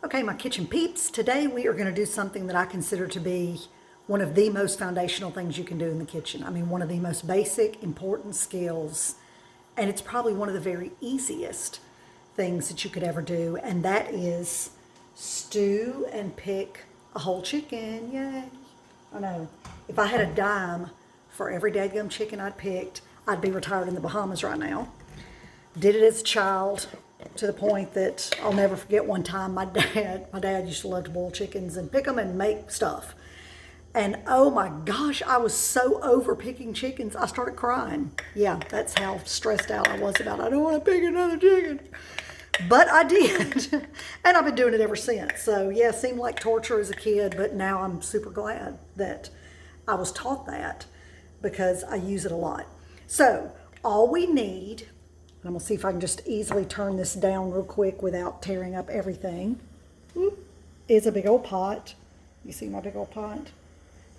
Okay, my kitchen peeps, today we are going to do something that I consider to be one of the most foundational things you can do in the kitchen. I mean, one of the most basic, important skills, and it's probably one of the very easiest things that you could ever do, and that is stew and pick a whole chicken. Yay! I know. If I had a dime for every dadgum chicken I'd picked, I'd be retired in the Bahamas right now. Did it as a child, to the point that I'll never forget one time my dad used to love to boil chickens and pick them and make stuff. And oh my gosh, I was so over picking chickens, I started crying. Yeah, that's how stressed out I was about it. I don't want to pick another chicken. But I did. And I've been doing it ever since. So yeah, it seemed like torture as a kid, but now I'm super glad that I was taught that because I use it a lot. So all we need, and I'm going to see if I can just easily turn this down real quick without tearing up everything, is a big old pot. You see my big old pot?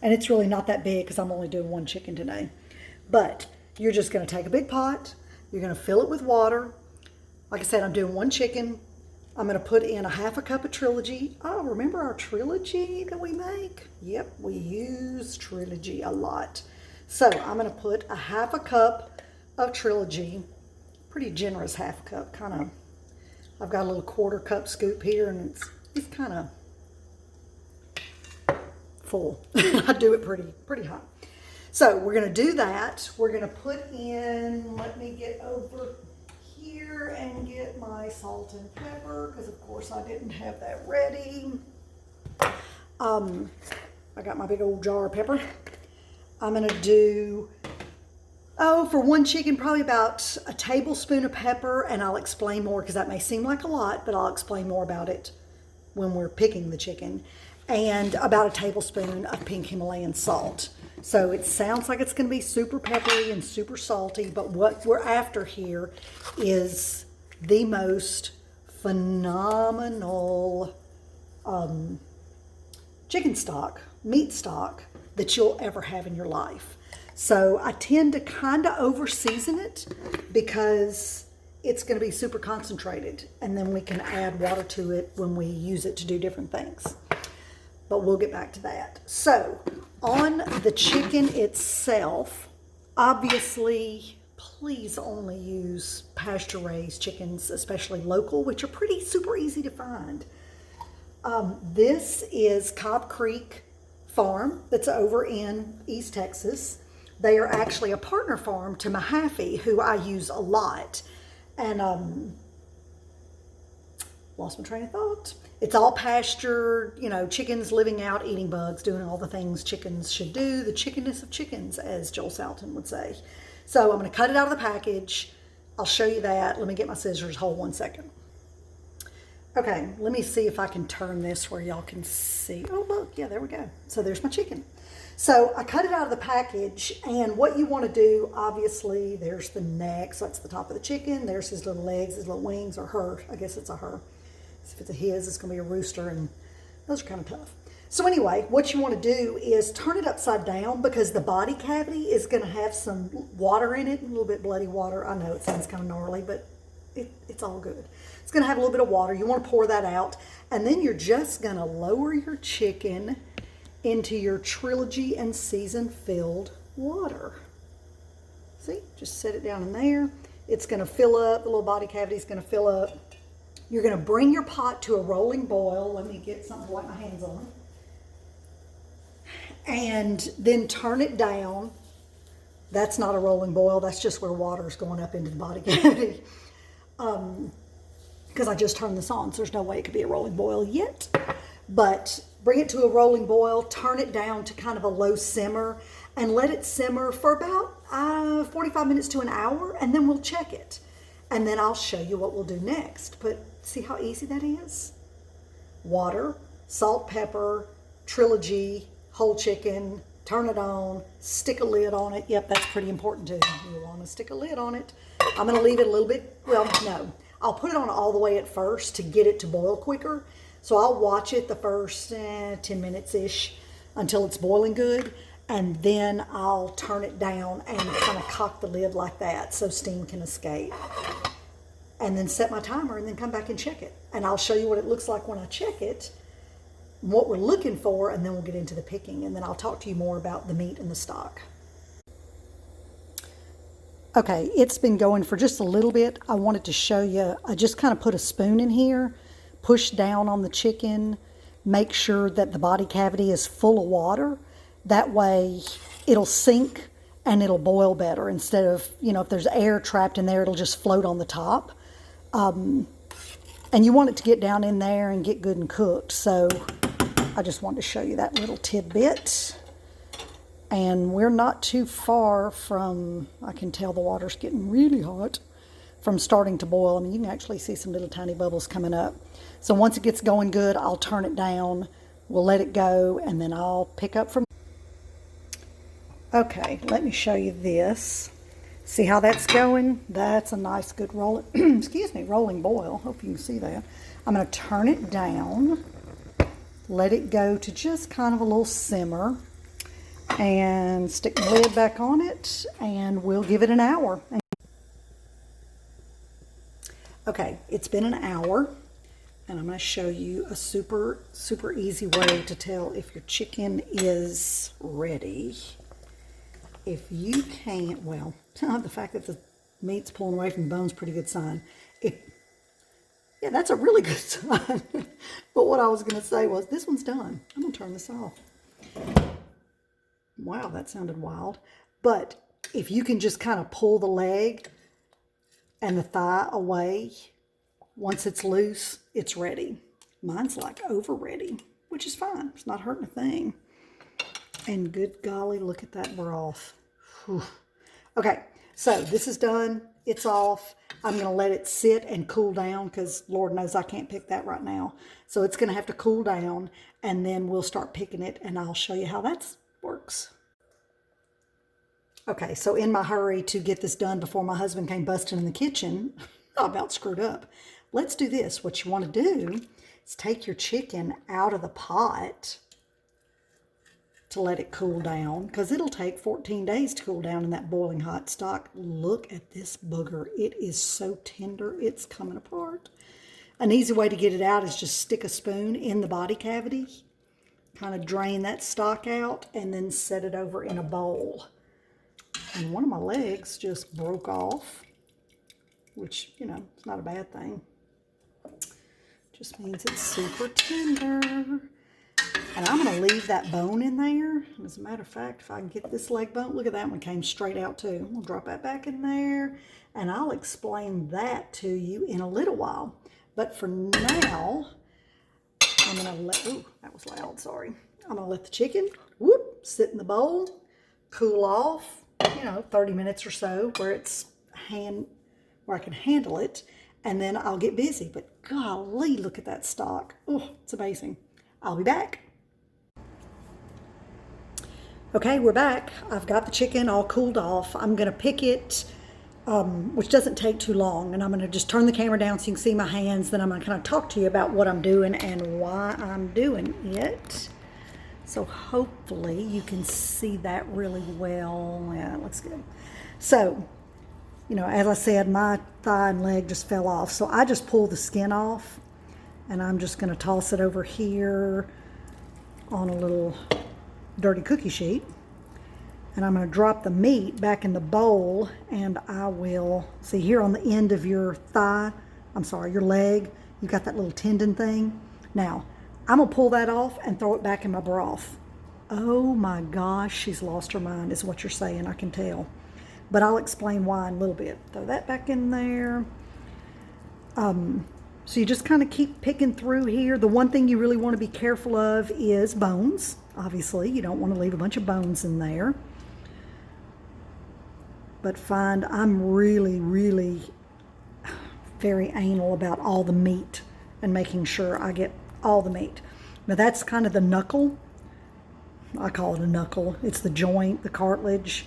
And it's really not that big because I'm only doing one chicken today. But you're just going to take a big pot. You're going to fill it with water. Like I said, I'm doing one chicken. I'm going to put in a half a cup of Trilogy. Oh, remember our Trilogy that we make? Yep, we use Trilogy a lot. So I'm going to put a half a cup of Trilogy. Pretty generous half cup, kind of. I've got a little quarter cup scoop here, and it's kind of full. I do it pretty hot. So we're going to do that. We're going to put in, let me get over here and get my salt and pepper, because of course I didn't have that ready. I got my big old jar of pepper. I'm going to do, for one chicken, probably about a tablespoon of pepper, and I'll explain more because that may seem like a lot, but I'll explain more about it when we're picking the chicken. And about a tablespoon of pink Himalayan salt. So it sounds like it's going to be super peppery and super salty, but what we're after here is the most phenomenal chicken stock, meat stock that you'll ever have in your life. So I tend to kind of over season it because it's going to be super concentrated, and then we can add water to it when we use it to do different things. But we'll get back to that. So on the chicken itself, obviously, please only use pasture-raised chickens, especially local, which are pretty super easy to find. This is Cobb Creek Farm that's over in East Texas. They are actually a partner farm to Mahaffey, who I use a lot. And lost my train of thought. It's all pasture, chickens living out, eating bugs, doing all the things chickens should do. The chickenness of chickens, as Joel Salatin would say. So I'm going to cut it out of the package. I'll show you that. Let me get my scissors. Hold 1 second. Okay, let me see if I can turn this where y'all can see. Oh, look. Yeah, there we go. So there's my chicken. So I cut it out of the package, and what you want to do, obviously, there's the neck. So that's the top of the chicken. There's his little legs, his little wings, or her. I guess it's a her. If it's a his, it's going to be a rooster, and those are kind of tough. So anyway, what you want to do is turn it upside down, because the body cavity is going to have some water in it, a little bit bloody water. I know it sounds kind of gnarly, but it's all good. It's going to have a little bit of water. You want to pour that out, and then you're just going to lower your chicken into your Trilogy and season-filled water. See, just set it down in there. It's going to fill up. The little body cavity is going to fill up. You're going to bring your pot to a rolling boil. Let me get something to wipe my hands on. And then turn it down. That's not a rolling boil. That's just where water is going up into the body cavity. Because I just turned this on, so there's no way it could be a rolling boil yet. But bring it to a rolling boil. Turn it down to kind of a low simmer. And let it simmer for about 45 minutes to an hour. And then we'll check it. And then I'll show you what we'll do next. But see how easy that is? Water, salt, pepper, Trilogy, whole chicken, turn it on, stick a lid on it. Yep, that's pretty important too. You want to stick a lid on it. I'm going to leave it a little bit, well, no. I'll put it on all the way at first to get it to boil quicker. So I'll watch it the first 10 minutes-ish until it's boiling good. And then I'll turn it down and kind of cock the lid like that so steam can escape. and then set my timer and then come back and check it. And I'll show you what it looks like when I check it, what we're looking for, and then we'll get into the picking. And then I'll talk to you more about the meat and the stock. Okay, it's been going for just a little bit. I wanted to show you, I just kind of put a spoon in here, push down on the chicken, make sure that the body cavity is full of water. That way it'll sink and it'll boil better instead of, you know, if there's air trapped in there, it'll just float on the top. And you want it to get down in there and get good and cooked. So I just wanted to show you that little tidbit. And we're not too far from, I can tell the water's getting really hot, from starting to boil. I mean, you can actually see some little tiny bubbles coming up. So once it gets going good, I'll turn it down. We'll let it go, and then I'll pick up from. Okay, let me show you this. See how that's going? That's a nice good roll. Excuse me, rolling boil. Hope you can see that. I'm going to turn it down, let it go to just kind of a little simmer, and stick the lid back on it, and we'll give it an hour. Okay, it's been an hour, and I'm going to show you a super easy way to tell if your chicken is ready. If you can't, well, the fact that the meat's pulling away from the bone's a pretty good sign. Yeah, that's a really good sign. But what I was going to say was, this one's done. I'm going to turn this off. Wow, that sounded wild. But if you can just kind of pull the leg and the thigh away, once it's loose, it's ready. Mine's like over ready, which is fine. It's not hurting a thing. And good golly, look at that broth. Whew. Okay, so this is done. It's off. I'm going to let it sit and cool down because Lord knows I can't pick that right now. So it's going to have to cool down, and then we'll start picking it, and I'll show you how that works. Okay, so in my hurry to get this done before my husband came busting in the kitchen, I about screwed up. Let's do this. What you want to do is take your chicken out of the pot to let it cool down, because it'll take 14 days to cool down in that boiling hot stock. Look at this booger. It is so tender, it's coming apart. An easy way to get it out is just stick a spoon in the body cavity, kind of drain that stock out, and then set it over in a bowl. And one of my legs just broke off, which, you know, it's not a bad thing. Just means it's super tender. And I'm going to leave that bone in there. As a matter of fact, if I can get this leg bone, look at that one, came straight out too. We'll drop that back in there, and I'll explain that to you in a little while. But for now, I'm going to let, ooh, that was loud, sorry. I'm going to let the chicken, whoop, sit in the bowl, cool off, 30 minutes or so, where I can handle it, and then I'll get busy. But golly, look at that stock. Oh, it's amazing. I'll be back. Okay, we're back. I've got the chicken all cooled off. I'm going to pick it, which doesn't take too long. And I'm going to just turn the camera down so you can see my hands. Then I'm going to kind of talk to you about what I'm doing and why I'm doing it. So hopefully you can see that really well. Yeah, it looks good. So, as I said, my thigh and leg just fell off. So I just pulled the skin off. And I'm just going to toss it over here on a little dirty cookie sheet. And I'm going to drop the meat back in the bowl, and I will, see here on the end of your thigh, your leg, you've got that little tendon thing. Now, I'm going to pull that off and throw it back in my broth. Oh my gosh, she's lost her mind is what you're saying, I can tell. But I'll explain why in a little bit. Throw that back in there. So you just kind of keep picking through here. The one thing you really want to be careful of is bones. Obviously, you don't want to leave a bunch of bones in there. But I'm really, really very anal about all the meat and making sure I get all the meat. Now that's kind of the knuckle. I call it a knuckle. It's the joint, the cartilage.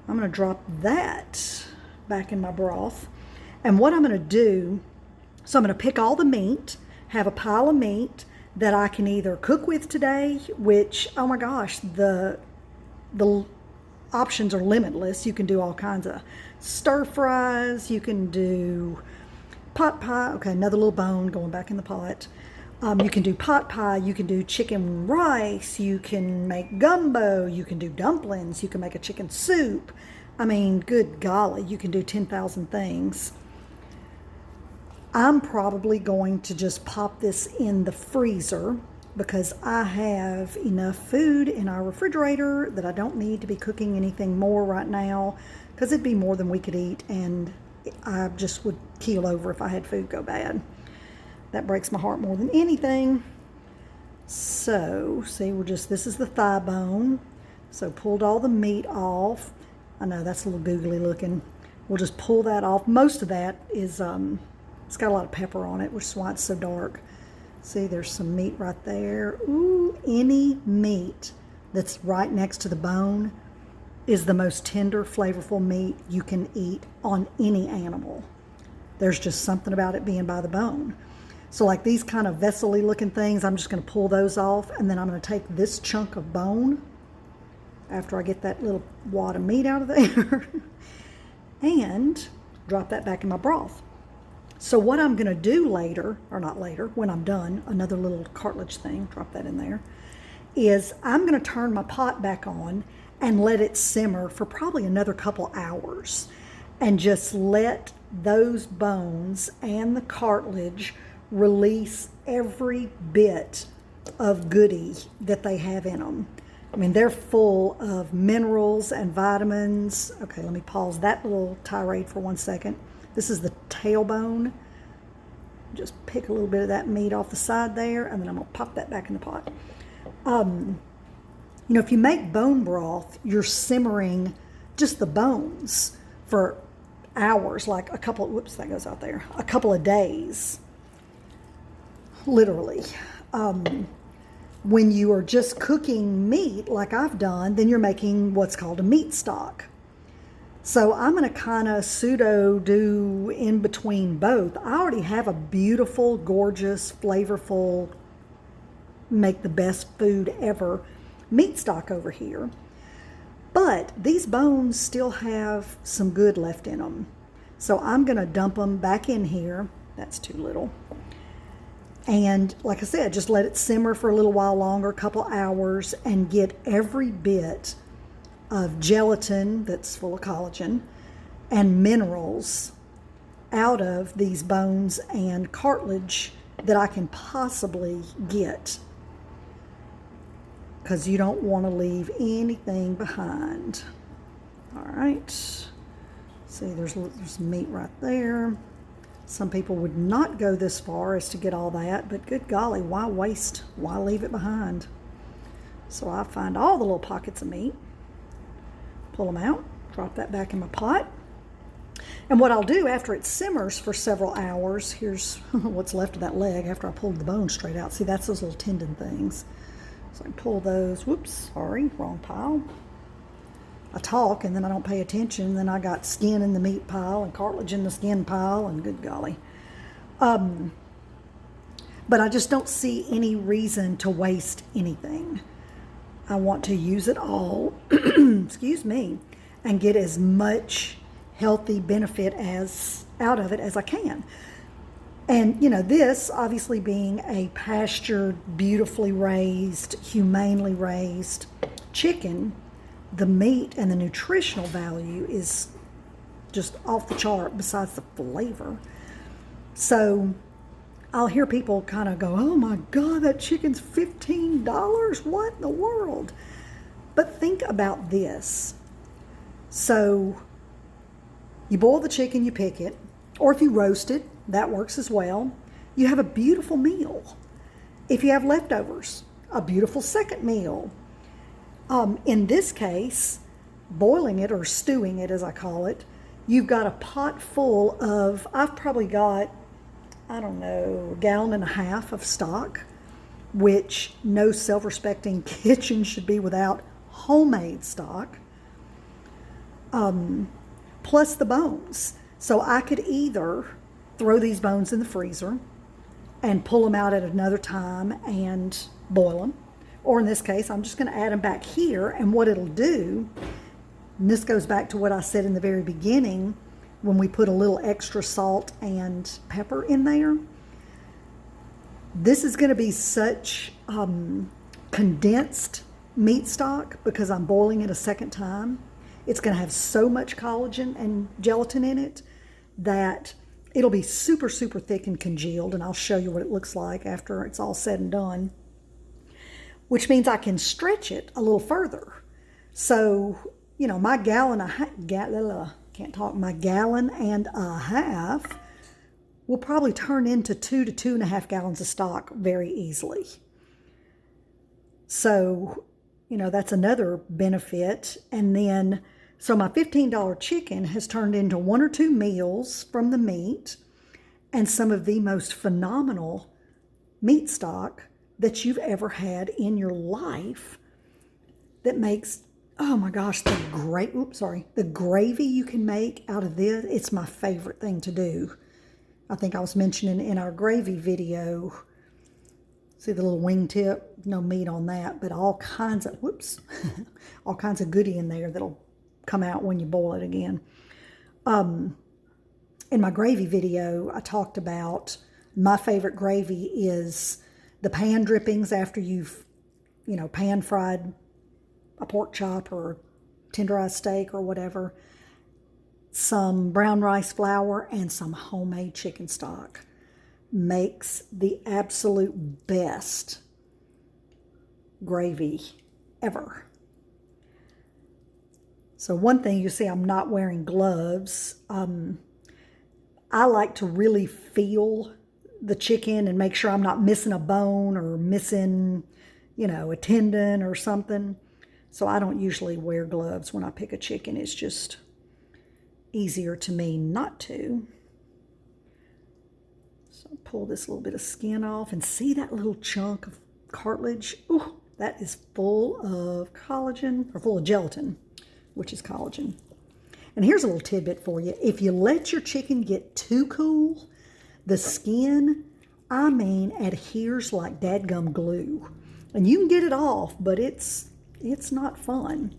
I'm going to drop that back in my broth. And what I'm going to do, so I'm going to pick all the meat, have a pile of meat that I can either cook with today, which, oh my gosh, the options are limitless. You can do all kinds of stir fries. You can do pot pie. Okay, another little bone going back in the pot. You can do pot pie, you can do chicken rice, you can make gumbo, you can do dumplings, you can make a chicken soup. I mean, good golly, you can do 10,000 things. I'm probably going to just pop this in the freezer because I have enough food in our refrigerator that I don't need to be cooking anything more right now, because it'd be more than we could eat and I just would keel over if I had food go bad. That breaks my heart more than anything. So, see, this is the thigh bone. So pulled all the meat off. I know that's a little googly looking. We'll just pull that off. Most of that is, it's got a lot of pepper on it, which is why it's so dark. See, there's some meat right there. Ooh, any meat that's right next to the bone is the most tender, flavorful meat you can eat on any animal. There's just something about it being by the bone. So like these kind of vessel-y looking things, I'm just going to pull those off, and then I'm going to take this chunk of bone after I get that little wad of meat out of there and drop that back in my broth. So what I'm going to do later, or not later, when I'm done, another little cartilage thing, drop that in there, is I'm going to turn my pot back on and let it simmer for probably another couple hours and just let those bones and the cartilage release every bit of goodie that they have in them. I mean, they're full of minerals and vitamins. Okay, let me pause that little tirade for 1 second. This is the tailbone. Just pick a little bit of that meat off the side there, and then I'm going to pop that back in the pot. You know, if you make bone broth, you're simmering just the bones for hours, like a couple, whoops, that goes out there, a couple of days. Literally. When you are just cooking meat like I've done, then you're making what's called a meat stock. So I'm going to kind of pseudo do in between both. I already have a beautiful, gorgeous, flavorful, make the best food ever meat stock over here. But these bones still have some good left in them. So I'm going to dump them back in here. That's too little. And like I said, just let it simmer for a little while longer, a couple hours, and get every bit of gelatin that's full of collagen and minerals out of these bones and cartilage that I can possibly get, because you don't want to leave anything behind. All right. See, there's meat right there. Some people would not go this far as to get all that, but good golly, why waste? Why leave it behind? So I find all the little pockets of meat, pull them out, drop that back in my pot. And what I'll do after it simmers for several hours, here's what's left of that leg after I pulled the bone straight out. See, that's those little tendon things. So I pull those, whoops, sorry, wrong pile. I talk and then I don't pay attention. Then I got skin in the meat pile and cartilage in the skin pile, and good golly. But I just don't see any reason to waste anything. I want to use it all, excuse me, and get as much healthy benefit out of it as I can. And, you know, this obviously being a pastured, beautifully raised, humanely raised chicken, the meat and the nutritional value is just off the chart besides the flavor. So I'll hear people kind of go, oh my God, that chicken's $15. What in the world? But think about this. So you boil the chicken, you pick it, or if you roast it, that works as well. You have a beautiful meal. If you have leftovers, a beautiful second meal. In this case, boiling it or stewing it, as I call it, you've got a pot full of, I've probably got, I don't know, a gallon and a half of stock, which no self-respecting kitchen should be without homemade stock, plus the bones. So I could either throw these bones in the freezer and pull them out at another time and boil them. Or in this case, I'm just going to add them back here. And what it'll do, and this goes back to what I said in the very beginning, when we put a little extra salt and pepper in there. This is going to be such condensed meat stock because I'm boiling it a second time. It's going to have so much collagen and gelatin in it that it'll be super, super thick and congealed, and I'll show you what it looks like after it's all said and done, which means I can stretch it a little further. So, you know, my gallon and a half will probably turn into 2 to 2.5 gallons of stock very easily. So, you know, that's another benefit. And then, so my $15 chicken has turned into 1 or 2 meals from the meat and some of the most phenomenal meat stock that you've ever had in your life that makes, oh my gosh, the gravy you can make out of this, it's my favorite thing to do. I think I was mentioning in our gravy video, see the little wingtip, no meat on that, but all kinds of, all kinds of goodie in there that'll come out when you boil it again. In my gravy video, I talked about my favorite gravy is the pan drippings after you've, you know, pan fried a pork chop or tenderized steak or whatever, some brown rice flour and some homemade chicken stock makes the absolute best gravy ever. So one thing, you see I'm not wearing gloves. I like to really feel the chicken and make sure I'm not missing a bone or missing, you know, a tendon or something. So I don't usually wear gloves when I pick a chicken. It's just easier to me not to. So pull this little bit of skin off and see that little chunk of cartilage. Ooh, that is full of collagen, or full of gelatin, which is collagen. And here's a little tidbit for you. If you let your chicken get too cool, the skin, I mean, adheres like dadgum glue. And you can get it off, but it's not fun.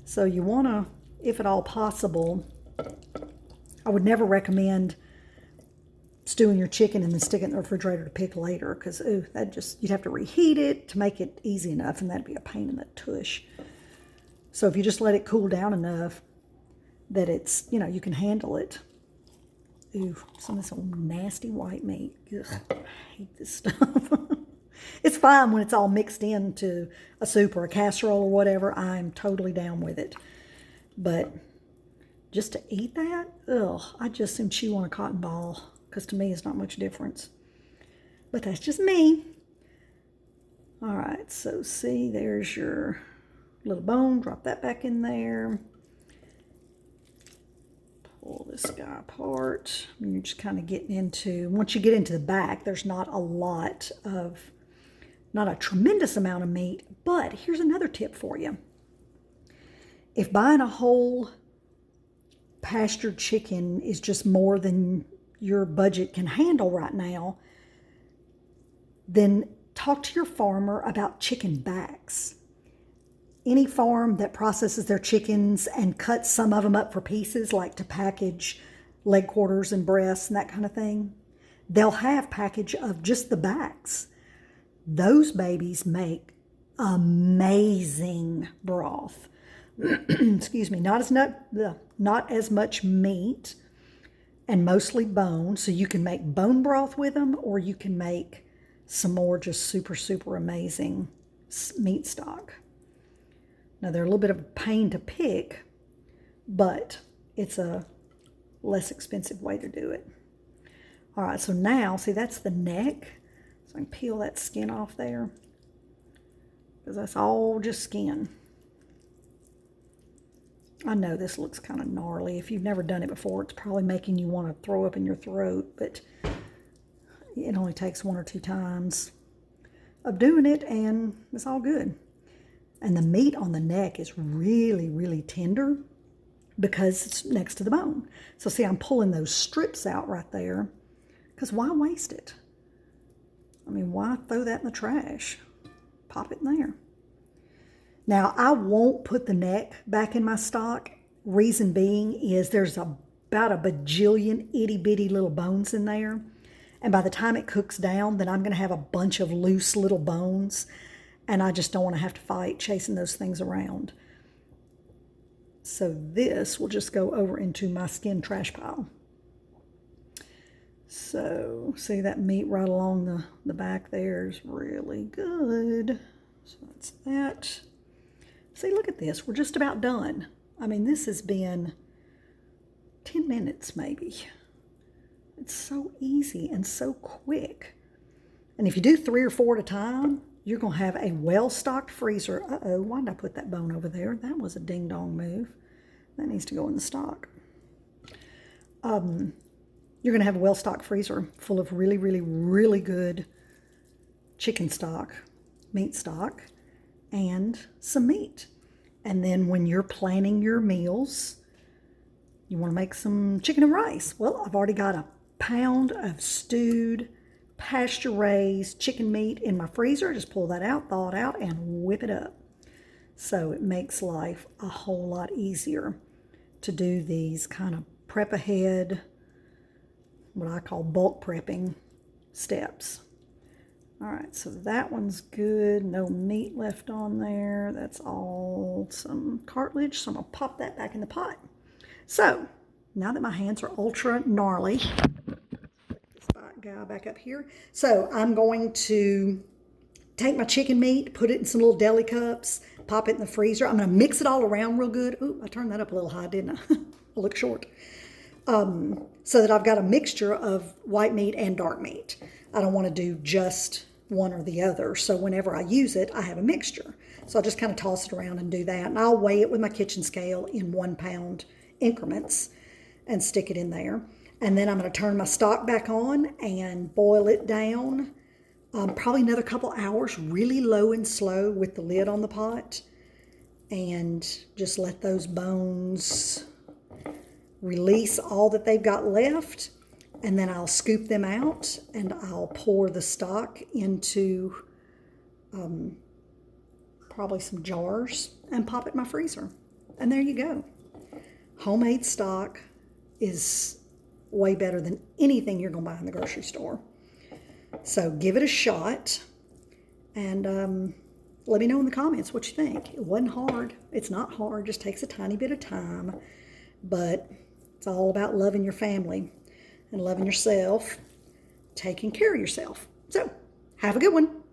So you want to, if at all possible, I would never recommend stewing your chicken and then stick it in the refrigerator to pick later, because you'd have to reheat it to make it easy enough, and that'd be a pain in the tush. So if you just let it cool down enough that it's, you know, you can handle it. Ooh, some of this old nasty white meat. Ugh, I hate this stuff. It's fine when it's all mixed into a soup or a casserole or whatever. I'm totally down with it. But just to eat that, I just assume chew on a cotton ball, because to me it's not much difference. But that's just me. All right, so see, there's your little bone. Drop that back in there. Pull this guy apart. You're just kind of getting into, once you get into the back, there's not a tremendous amount of meat. But here's another tip for you. If buying a whole pastured chicken is just more than your budget can handle right now, then talk to your farmer about chicken backs. Any farm that processes their chickens and cuts some of them up for pieces, like to package leg quarters and breasts and that kind of thing, they'll have package of just the backs. Those babies make amazing broth. Excuse me, not as much meat and mostly bone, so you can make bone broth with them, or you can make some more just super, super amazing meat stock. Now, they're a little bit of a pain to pick, but it's a less expensive way to do it. All right, so now, see, that's the neck. So I can peel that skin off there, because that's all just skin. I know this looks kind of gnarly. If you've never done it before, it's probably making you want to throw up in your throat, but it only takes 1 or 2 times of doing it, and it's all good. And the meat on the neck is really, really tender because it's next to the bone. So see, I'm pulling those strips out right there, because why waste it? I mean, why throw that in the trash? Pop it in there. Now, I won't put the neck back in my stock. Reason being is there's a about a bajillion itty bitty little bones in there. And by the time it cooks down, then I'm going to have a bunch of loose little bones. And I just don't want to have to fight chasing those things around. So this will just go over into my skin trash pile. So see that meat right along the back there is really good. So that's that. See, look at this. We're just about done. I mean, this has been 10 minutes maybe. It's so easy and so quick. And if you do 3 or 4 at a time, you're going to have a well-stocked freezer. Uh-oh, why did I put that bone over there? That was a ding-dong move. That needs to go in the stock. You're going to have a well-stocked freezer full of really, really, really good chicken stock, meat stock, and some meat. And then when you're planning your meals, you want to make some chicken and rice. Well, I've already got a pound of stewed, pasture-raised chicken meat in my freezer. Just pull that out, thaw it out, and whip it up. So it makes life a whole lot easier to do these kind of prep ahead, what I call bulk prepping steps. All right, so that one's good. No meat left on there. That's all some cartilage. So I'm going to pop that back in the pot. So now that my hands are ultra gnarly, this guy back up here. So I'm going to take my chicken meat, put it in some little deli cups, pop it in the freezer. I'm going to mix it all around real good. Ooh, I turned that up a little high, didn't I? I look short. So that I've got a mixture of white meat and dark meat. I don't want to do just one or the other. So whenever I use it, I have a mixture. So I'll just kind of toss it around and do that. And I'll weigh it with my kitchen scale in 1 pound increments and stick it in there. And then I'm going to turn my stock back on and boil it down. Probably another couple hours, really low and slow with the lid on the pot. And just let those bones release all that they've got left. And then I'll scoop them out and I'll pour the stock into probably some jars and pop it in my freezer. And there you go. Homemade stock is way better than anything you're going to buy in the grocery store. So give it a shot and let me know in the comments what you think. It wasn't hard. It's not hard. It just takes a tiny bit of time. But it's all about loving your family and loving yourself, taking care of yourself. So, have a good one.